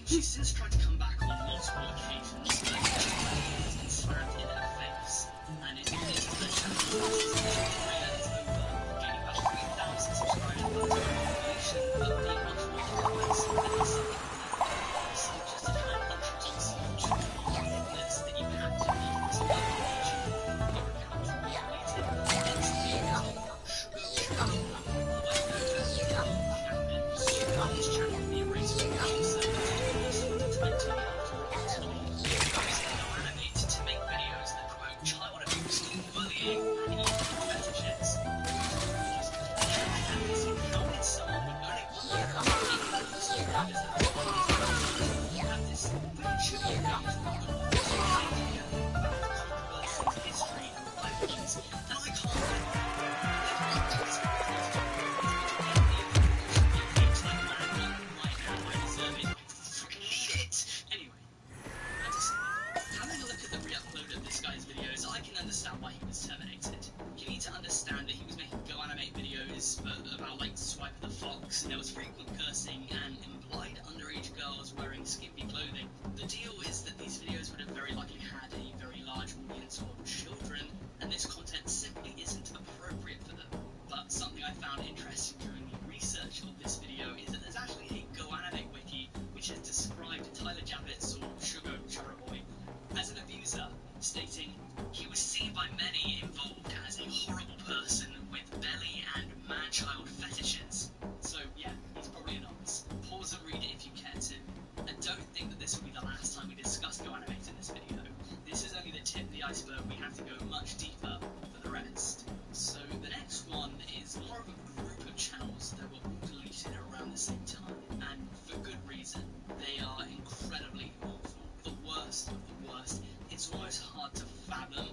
She's since tried to come back on multiple occasions, but has been slammed in her face. And it is the channel career is over, gaining about 3,000 subscribers, but the population of being much more comments than herself. So just a kind of introduce you to the fitness that you have to be to be on YouTube. Your account will be deleted. It's the channel, this channel will be erased from the user. To make videos that promote child abuse, bullying, and even fetishes. How did someone with only 1,000 subscribers have this YouTube history of violence? And I understand why he was terminated. You need to understand that he was making Go Animate videos about like Swipe the Fox, and there was frequent cursing and implied underage girls wearing skimpy clothing. The deal is that these videos would have very likely had a very large audience of children, and this content simply isn't appropriate for them. But something I found interesting during the research of this video is that there's actually a Go Animate wiki which has described Tyler Javits, or Sugar Boy, as an abuser, stating, "He was seen by many involved as a horrible person with belly and man-child fetishes." So yeah, the same time, and for good reason. They are incredibly awful, the worst of the worst. It's almost hard to fathom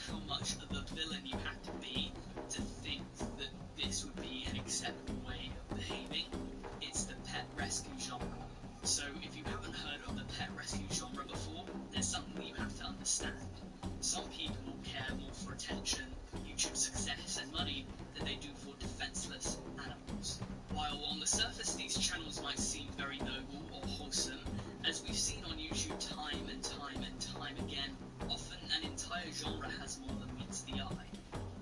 how much of a villain you have to be to think that this would be an acceptable way of behaving. It's the pet rescue genre. So if you haven't heard of the pet rescue genre before, there's something that you have to understand. Some people care more for attention, YouTube success and money than they do for defenseless animals. While on the surface these channels might seem very noble or wholesome, as we've seen on YouTube time and time and time again, often an entire genre has more than meets the eye.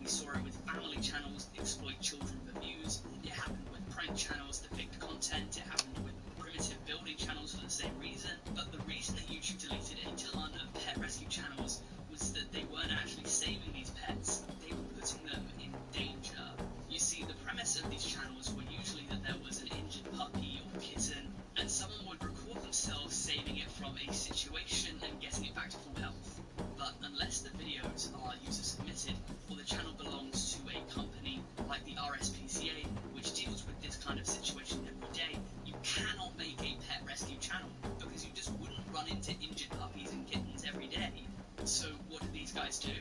We saw it with family channels that exploit children for views, it happened with prank channels that depict content, it happened with primitive building channels for the same reason, but the reason that YouTube deleted a ton of pet rescue channels was that they weren't actually saving these pets, they were putting them in danger. You see, the premise of these channels were usually that there was an injured puppy or kitten, and someone would record themselves saving it from a situation and getting it back to full health. But unless the videos are user submitted, or the channel belongs to a company like the RSPCA, which deals with this kind of situation every day, you cannot make a pet rescue channel, because you just wouldn't run into injured puppies and kittens every day. So what did these guys do?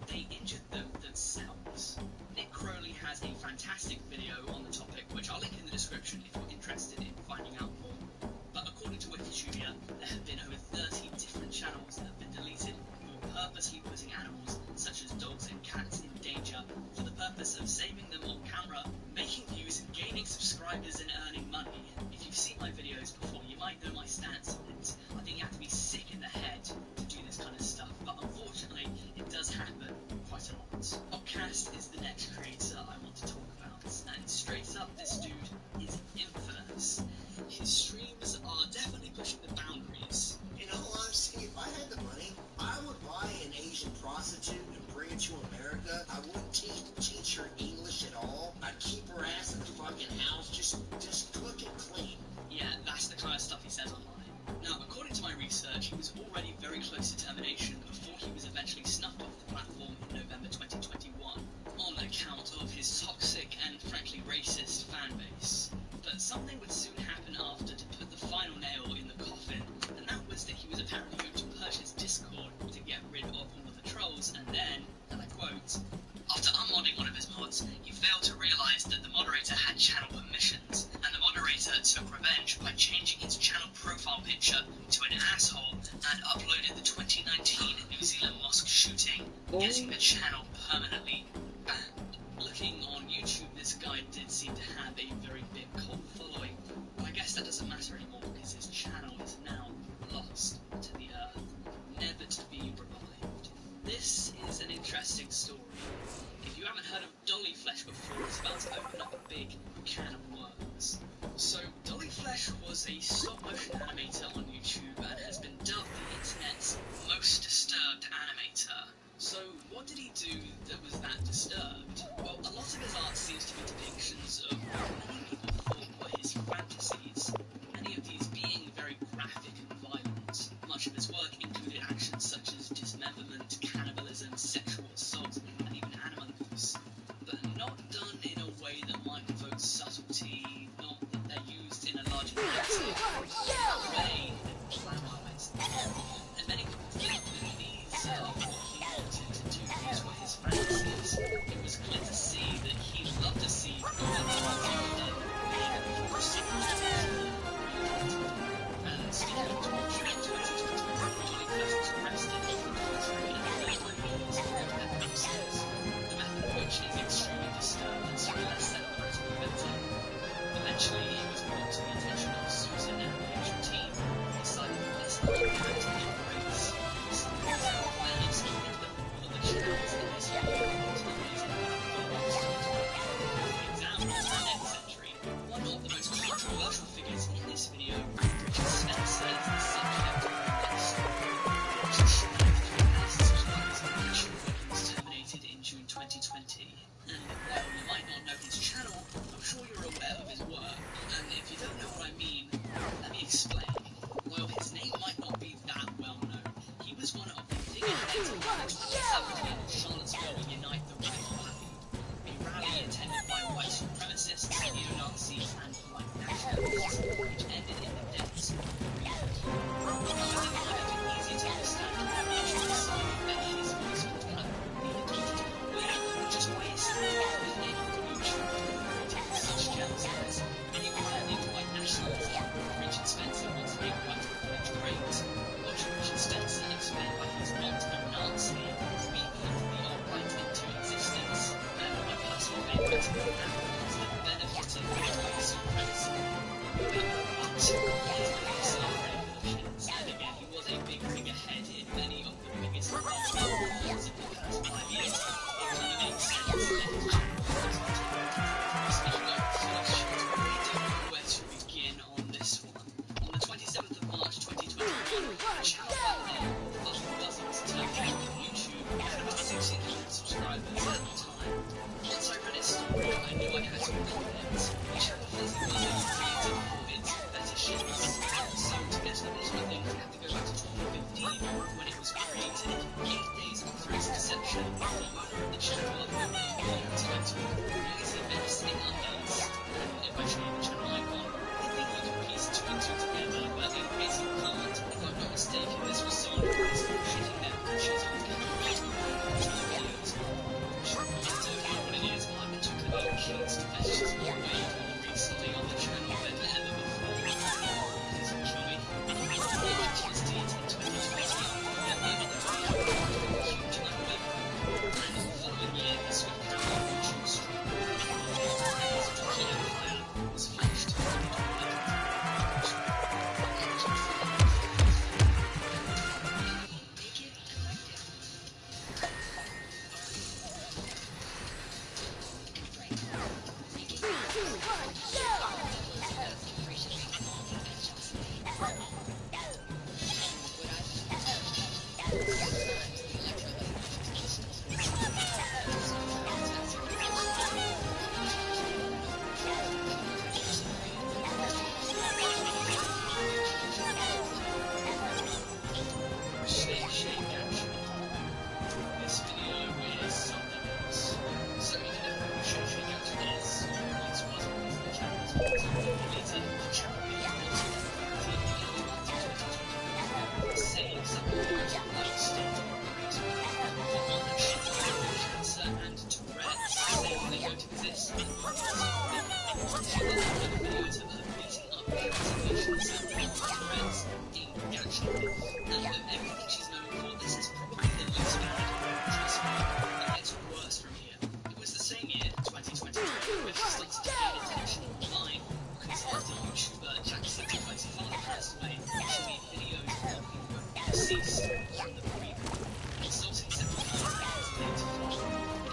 They injured them themselves. Nick Crowley has a fantastic video on the topic, which I'll link in the description if you're interested in finding out more. But according to Wikipedia, there have been over 30 different channels that have been deleted who are purposely putting animals, such as dogs and cats, in danger for the purpose of saving them on camera, making views and gaining subscribers and earning money. If you've seen my videos before, you might know my stance on it. I think you have to be sick in the head to do this kind of stuff, but unfortunately, it does happen quite a lot. Podcast is the next creator I want to talk about, and straight up, this dude is infamous. His streams are definitely pushing the boundaries. In all honesty, if I had the money, I would buy an Asian prostitute and bring her to America. I wouldn't teach her English at all. I'd keep her ass in the fucking house, just cook and clean. Yeah, that's the kind of stuff he says online. Now, according to my research, he was already very close to termination before he was eventually snuffed off the platform in November 2021, on account of his toxic and frankly racist fan base. But something would soon happen after to put the final nail in the coffin, and that was that he was apparently going to purchase Discord to get rid of all of the trolls, and then, and I quote, "After unmodding one of his mods, he failed to realise that the moderator had channel permissions, and the moderator took revenge by changing his channel profile picture to an asshole and uploaded the 2019 New Zealand mosque shooting, getting the channel permanently banned." Looking on YouTube, this guy did seem to have a very big cult following, but I guess that doesn't matter anymore because his channel is now lost to the earth, never to be revived. This is an interesting story. If you haven't heard of Dolly Flesh before, it's about to open up a big can of worms. So, Dolly Flesh was a stop-motion animator on YouTube and has been dubbed the internet's most disturbed animator. So, what did he do that was that disturbed? Well, a lot of his art seems to be depictions of what many people thought were his fantasies, many of these being very graphic and violent. Much of his work included actions such as dismemberment, cannibalism, sexual assault, and even animal abuse, but not done in a way that might evoke subtlety, not that they're used in a large narrative, in a way that glamorized them. And many people think that these are what he wanted to do, these were his fantasies. It was clear to see that he'd love to see the and speaking of torture, in 2021, Dolly Flesh was arrested for torturing and murdering pet hamsters, the method of which is extremely disturbing, so less said on that to prevent it. Eventually, he was brought to the attention of Susan and the actual team, who decided that this uncanny race was something that planners keeping them all of the channels in this world to amazing photos to example the next century. One of the most controversial figures in this video, Richard Spencer, is the subject of this story. Richard should have 3,000 subscribers on YouTube when he was terminated in June 2020. And while you might not know his channel, I'm sure you're aware of his work. And if you don't know what I mean, let me explain. While his name might not be that well known, he was one of the figureheads of the 2017 Charlottesville Unite the Right rally, a rally attended by white supremacists, neo-Nazis, and white nationalists. And again, he was a big figurehead in many of the biggest wars of the past 5 years. It kind of makes sense that his speaking of first shoots, I really don't know where to begin on this one. On the 27th of March 2021, the channel by the name of Buzzards turned up on YouTube. It had about 1,600 subscribers at the time. Once I read his story, I knew I had to comment. The channel Fuzzy Buzzards created for its fetishes. So to get to the bottom of things, we have to go back to 2015 when it was created. 8 days after its inception, the owner of the channel, titled Noisy Mess in Undies, and if I show you the channel icon, I think you can piece two and two together, but in case you can't, if I'm not mistaken, this was someone who was shitting their pictures on camera videos. I don't know what it is, but I've been talking about kids' fetishes way more recently on the channel than ever before. Please don't kill me. PTSD in 2020, yet the other day I had a huge amount of and the following year, the swift camera on YouTube stream, and his Turkey empire was flashed. This video is something else. So even if Shake Action is, or once was one of the channels, later the channel saying something like state for one, cancer and Tourette's, saying they don't exist. She then uploaded videos of her beating up cancer patients and Tourette's in reaction. And of everything she's known for, this is probably the least bad. Trust me, it gets worse from here. It was the same year, 2022, when she started to gain attention online, because after YouTuber Jacksepticeye's father passed away, she made videos mocking the deceased from the bereavement, insulting Septiceye as a late father.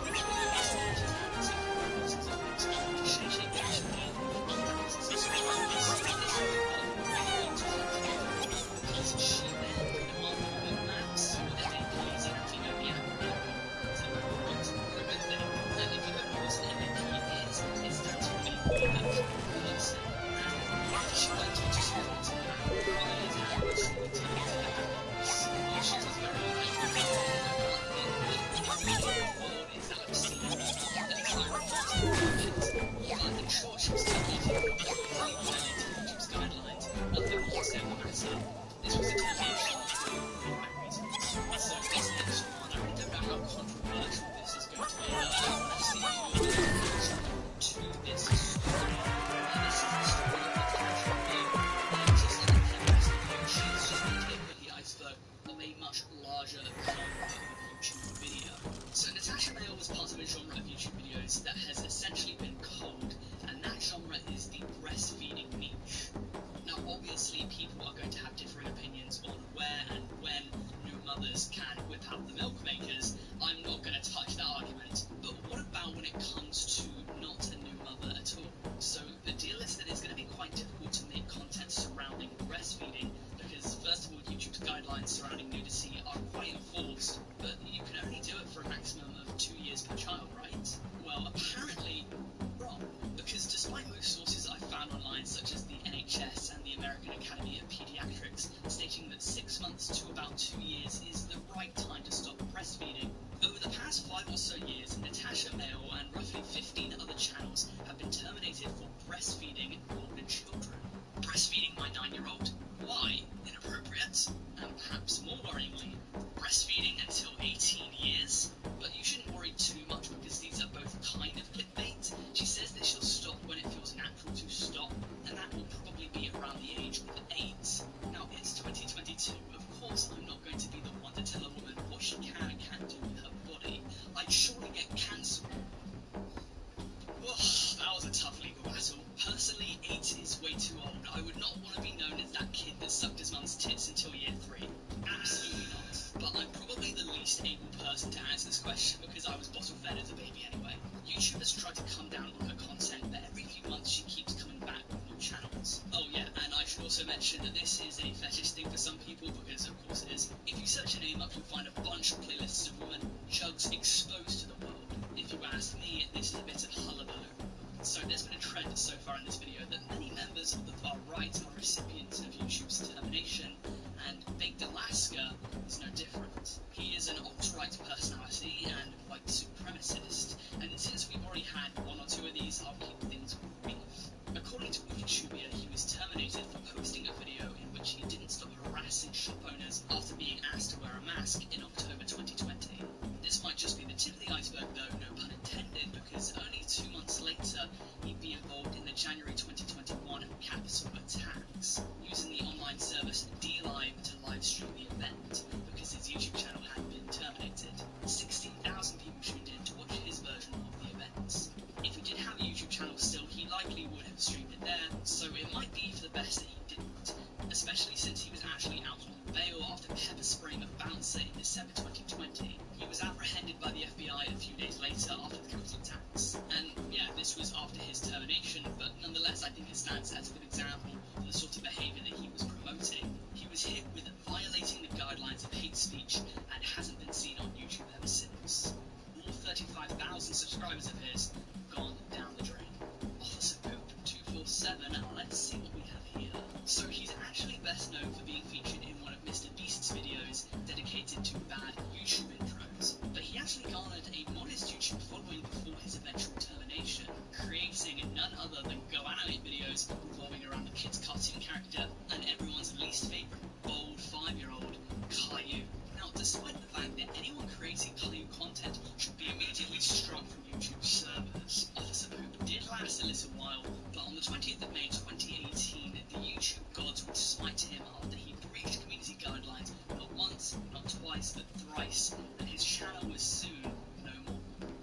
Which videos launches Shake Action gained 1,000 subscribers. This was because she then put them on Google Maps with MAPs and everything over the app. So it's a good thing. And if you don't know what an MAP is, it stands for a unique person. And she went on to support the app for years and was shortly to the apples. She was very angry. The world is that obscene. And it's like but in short, she was terminated for violating YouTube's guidelines. Nothing more said on the matter. This was a termination for the right reasons. So this next one, I really don't know how controversial this is going to be. I want to see your reaction to this story. This is the story of Natasha May. Just like the rest of you, she's just the tip of the iceberg of a much larger genre of YouTube video. So Natasha May was part of a genre of YouTube videos that has essentially been cold, and that genre is the breastfeeding niche. Now obviously people are going to have differing opinions on where and when new mothers can whip out the milk makers. I'm not going to touch that argument, but what about when it comes to not a new mother at all? So the deal is that it's going to be quite difficult to make content surrounding breastfeeding, because first of all, YouTube's guidelines surrounding nudity are quite enforced, but you can only do it for a maximum of 2 years per child, right? Well, apparently wrong, because despite most sources I've found online, such as the NHS and the American Academy of Pediatrics, stating that 6 months to about 2 years is the right time to stop breastfeeding, over the past 5 or so years, Natasha Mail and roughly 15 other channels have been terminated for breastfeeding older children. Breastfeeding my 9-year-old? Why? Inappropriate? And perhaps more worryingly, breastfeeding until 18 years? But you shouldn't worry too much, because these are both kind of clickbait. She says that she'll stop when it feels natural to stop, and that will probably be around the age of 8. Now, it's 2022. Of course, I'm not going to be the one to tell a woman what she can and can't do with her body. I'd surely get cancelled. That was a tough legal battle. Personally, 8 is way too old. I would not want to be known as that kid that sucked his mum's tits until year 3. Absolutely not. But I'm probably the least able person to answer this question because I was bottle fed as a baby anyway. YouTube has tried to come down on her content, but every few months she keeps coming back with new channels. Oh yeah, and I should also mention that this is a fetish thing for some people, because of course it is. If you search her name up, you'll find a bunch of playlists of women jugs exposed to the world. If you ask me, this is a bit of hullabaloo. So there's been a trend so far in this video that many members of the far right are recipients of YouTube's termination, and Baked Alaska is no different. He is an alt-right personality and white supremacist, and since we've already had one or two of these, I'll keep things brief. According to YouTubia, he was terminated for posting a video in which he didn't stop harassing shop owners after being asked to wear a mask in October 2020. This might just be the tip of the iceberg though, no pun intended, because only 2 months later, he'd be involved in the January 2021 Capitol attacks, using the online service DLive to live stream the event, because his YouTube channel had been terminated. 16,000 people tuned in to watch his version of the events. If he did have a YouTube channel still, he likely would have streamed it there, so it might be for the best that he didn't, especially since he was actually out on bail after pepper spraying a bouncer in December 2020. He was apprehended by the FBI a few days later after the Capitol attacks. And yeah, this was after his termination, but nonetheless I think it stands as a good example of the sort of behaviour that he was promoting. He was hit with violating the guidelines of hate speech and hasn't been seen on YouTube ever since. All 35,000 subscribers of his gone down the drain. Officer Poop 247, now let's see what we have here. So he's actually best known for being featured in one of Mr. Beast's videos dedicated to bad YouTube intros, but he actually garnered a modest YouTube following before his eventual termination, creating none other than Go Animate videos revolving around the kid's cartoon character and everyone's least favourite bold 5-year-old, Caillou. Now, despite the fact that anyone creating Caillou content should be immediately struck from YouTube servers, Officer Poop did last a little while, but on the 20th of May 2018, the YouTube gods would smite him after he breached community guidelines not once, not twice, but thrice, and his channel was soon no more.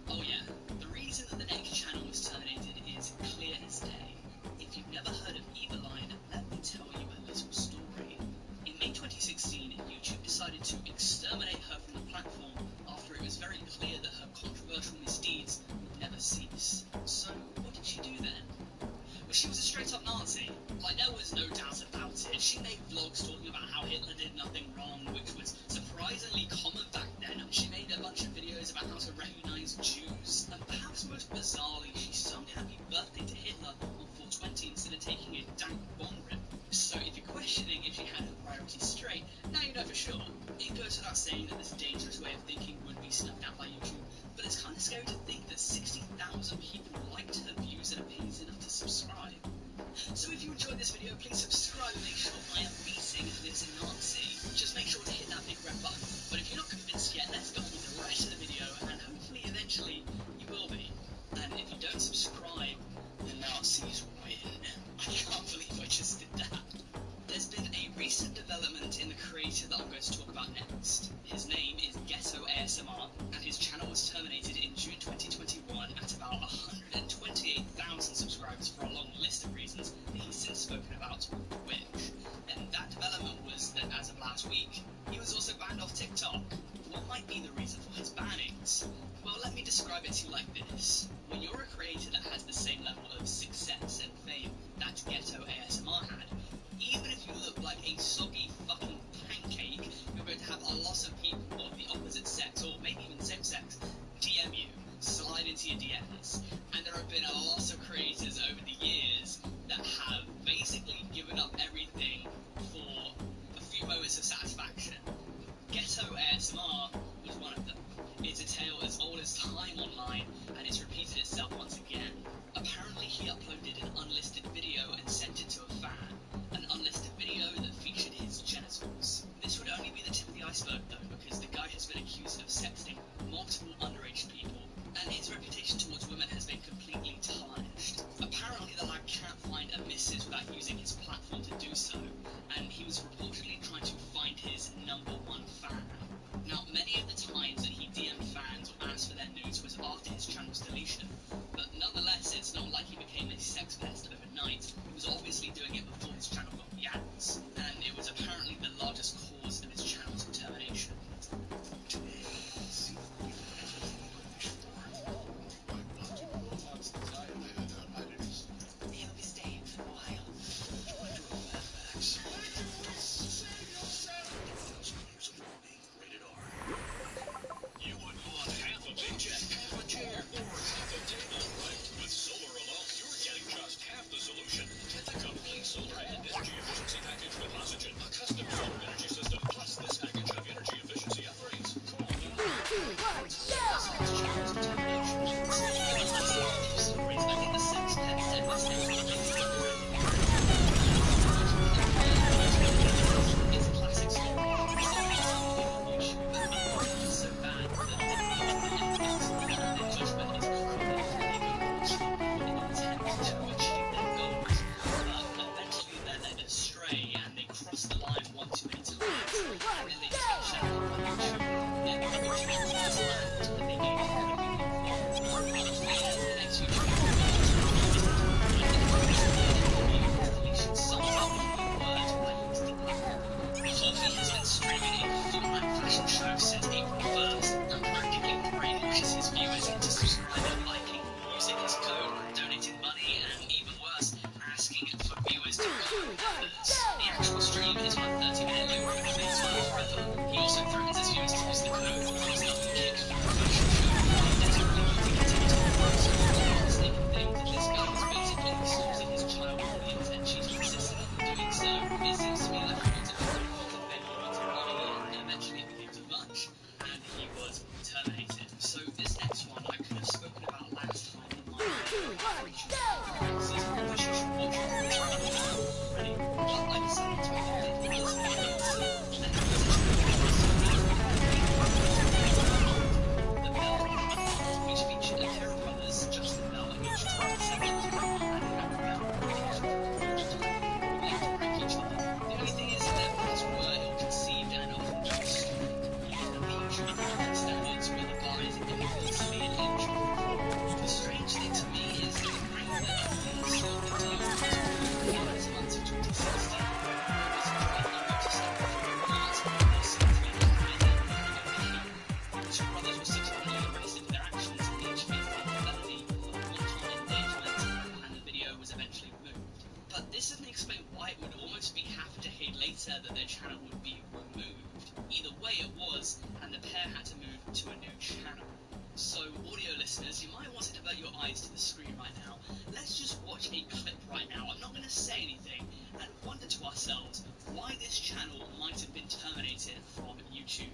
Oh yeah, the reason that the next channel was terminated is clear as day. If you've never heard of Eveline, let me tell you a little story. In May 2016, YouTube decided to exterminate her from the platform after it was very clear that her controversial misdeeds would never cease. So, what did she do then? Well, she was a straight-up Nazi. Like, there was no doubt about it. She made vlogs talking about how Hitler did nothing wrong, which was surprisingly common back then. She made a bunch of videos about how to recognize Jews, and perhaps most bizarrely, she sung Happy Birthday to Hitler on 420 instead of taking a dank bong rip. So if you're questioning if she had her priorities straight, now you know for sure. It goes without saying that this dangerous way of thinking would be snuffed out by YouTube, but it's kind of scary to think that 60,000 people liked her views and opinions enough to subscribe. So if you enjoyed this video, please subscribe and make sure I am beating this Nazi. Just make sure to hit that big red button. But if you're not convinced yet, let's go on with the rest of the video, and hopefully eventually you will be. And if you don't subscribe, the Nazis win. I can't believe I just did that. There's been a recent development in the creator that I'm going to talk about next. His name is Ghetto ASMR, and his channel was terminated in June 2021 at about 128,000 subscribers for a long list of reasons that he's since spoken about on Twitch. And that development was that as of last week, he was also banned off TikTok. What might be the reason for his bannings? Well, let me describe it to you like this. When you're a creator that has the same level of success and fame that Ghetto ASMR had, even if you look like a soggy fucking pancake, you're going to have a lot of people of the opposite sex, or maybe even same sex, DM you, slide into your DMs. And there have been a lot of creators over the years that have basically given up everything for a few moments of satisfaction. Ghetto ASMR was one of them. It's a tale as old as time online, and it's repeated itself once again. Apparently he uploaded an unlisted video and sent it to a fan. An unlisted video that featured his genitals. This would only be the tip of the iceberg though, because the guy has been accused of sexting multiple underage people, and his reputation towards women has been completely tarnished. Apparently the lad can't find a missus without using his platform to do so, and he was reportedly trying to find his #1 fan. Now, many of the times that he DM'd fans or asked for their nudes was after his channel's deletion, but nonetheless, it's not like he became a sex pest overnight. He was obviously doing it before his this doesn't explain why it would almost be half a decade later that their channel would be removed. Either way it was, and the pair had to move to a new channel. So, audio listeners, you might want to divert your eyes to the screen right now. Let's just watch a clip right now. I'm not going to say anything, and wonder to ourselves why this channel might have been terminated from YouTube.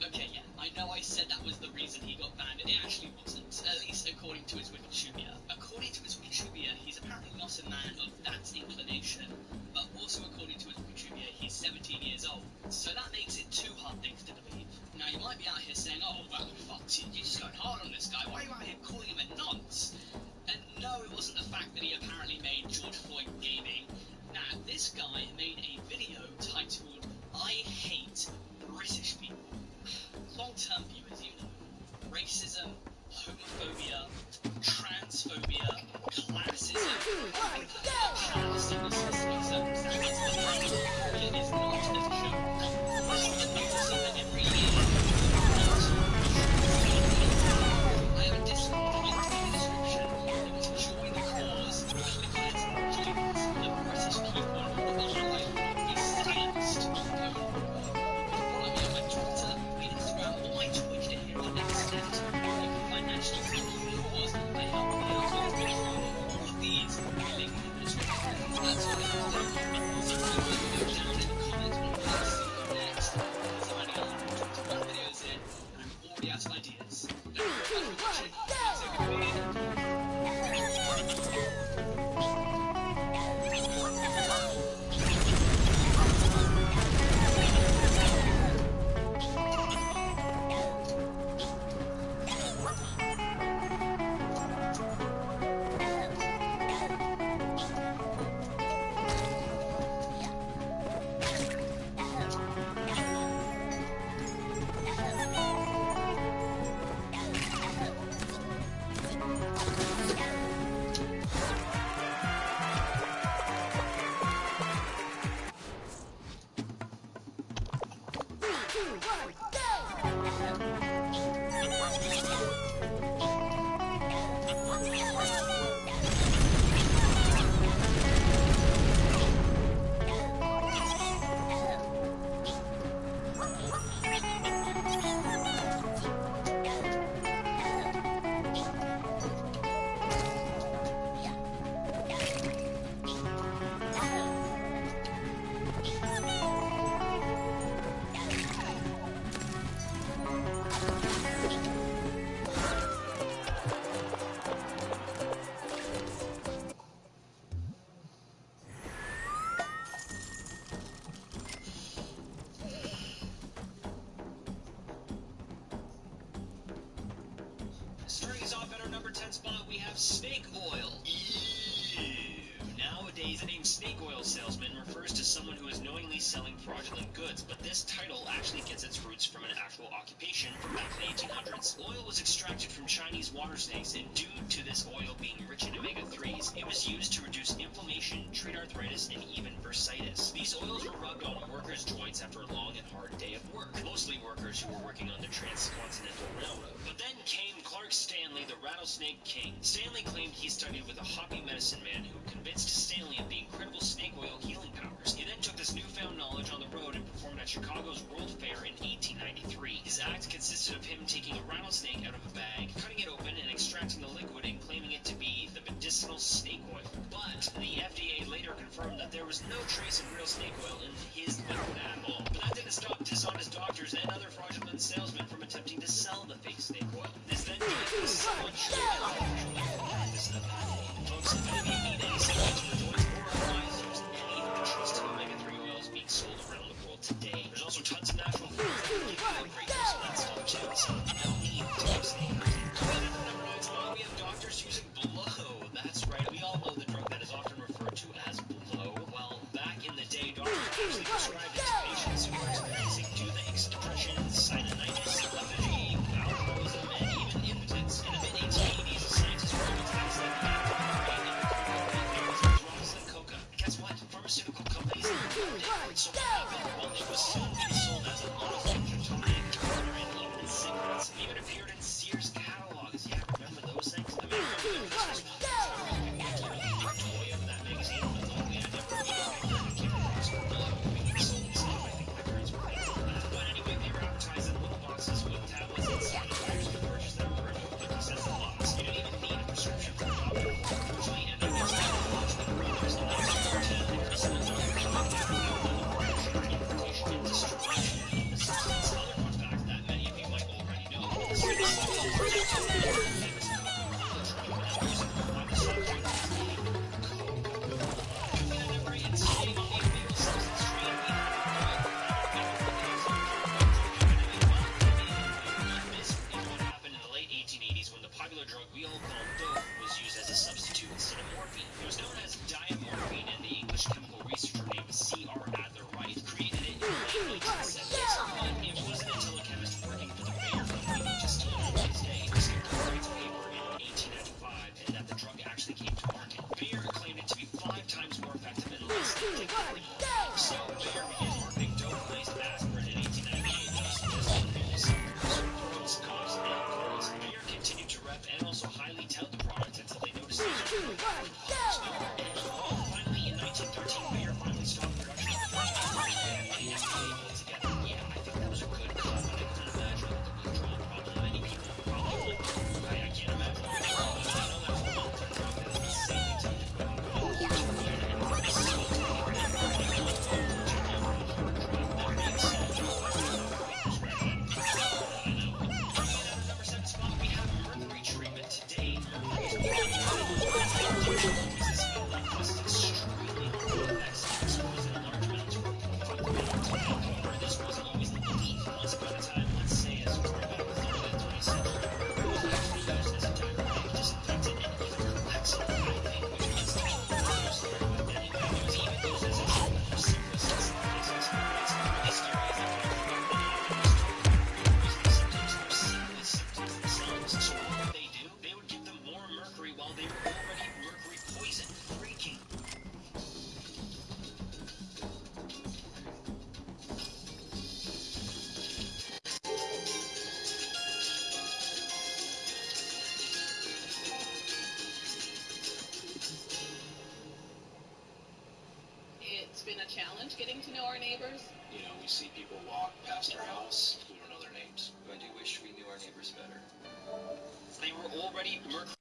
Okay, yeah, I know I said that was the reason he got banned. It actually wasn't, at least according to his Wikipedia. According to his Wikipedia, he's apparently not a man of that inclination, but also according to his Wikipedia, he's 17 years old. So that makes it two hard things to believe. Now, you might be out here saying, oh, well, fuck, you're just going hard on this guy. Why are you out here calling him a nonce? And no, it wasn't the fact that he apparently made George Floyd gaming. Now, this guy made a video titled, I Hate British People. Long-term viewers, you know, racism, homophobia, transphobia, classism, it is not a joke. Every year, I have a Discord link in the description. You want to join the cause, click on it, join it. The British people will be silenced. Follow me on my Twitter, my Instagram, or my Twitch to hear our next steps. You can financially support the cause by helping me out with Bitcoin. All of these will be linked in the description. That's all I have to do. So go down in the comments what you want to see next, because I'm only 121 videos in, and I'm already out of ideas. Thank you very much for watching. Thanks everybody. Starting us off at our number 10 spot, we have snake oil. Ew. Nowadays, the name snake oil salesman refers to someone who is knowingly selling fraudulent goods, but this title actually gets its roots from an actual occupation from back in the 1800s. Oil was extracted from Chinese water snakes, and due to this oil being rich in omega-3s, it was used to reduce inflammation, treat arthritis, and even bursitis. These oils were rubbed on workers' joints after a long and hard day of work, mostly workers who were working on the Transcontinental Railroad. But then came Clark Stanley, the rattlesnake king. Stanley claimed he studied with a hoppy medicine man who convinced Stanley of the incredible snake oil healing powers. He then took this newfound knowledge on the road and performed at Chicago's World Fair in 1893. His act consisted of him taking a rattlesnake out of a bag, cutting it open, and extracting the liquid and claiming it to be the medicinal snake oil. But the FDA later confirmed that there was no trace of real snake oil in his liquid at all. But that didn't stop dishonest doctors and other fraudulent salesmen from attempting to sell the fake snake oil. This then gave so much this is a bad name. Folks, if any of you need any supplements for joints or eyes, use any of the trusted omega-3 oils being sold around the world today. There's also tons of natural foods that will give you a great dose of that stuff too, so you don't need to stay healthy. Coming in at the number 9 spot, we have doctors using blow. That's right, we all know the drug that is often referred to as blow. Well, back in the day, doctors actually prescribed it to patients who were experiencing toothaches, depressions, 2, 1, go! Finally, in 1913, Bayer finally stopped production of the first together. Yeah, I think that was a good cut, but I couldn't imagine that the withdrawal problem many people probably I can't imagine. I know that's a long-term drug that is insanely tough to quit. Number 7 spot, we have mercury treatment. Today, mercury is extremely harmful effects exposed in large amounts for however, this wasn't always the belief. Once upon a time, let's say as far back as the early 20th century, mercury was actually used as a diuretic, disinfectant, and even relaxant. I think we should get some overdose here back then. In fact, it was even used as a treatment for syphilis in some cases. What's really scary is that mercury was told to remove poisoning symptoms or syphilis symptoms themselves. So what would they do? They would give them more mercury while they were already mercury poisoned. Freaking. It's been a challenge getting to know our neighbors. You know, we see people walk past our house, we don't know their names. I do wish we knew our neighbors better. They were already mercury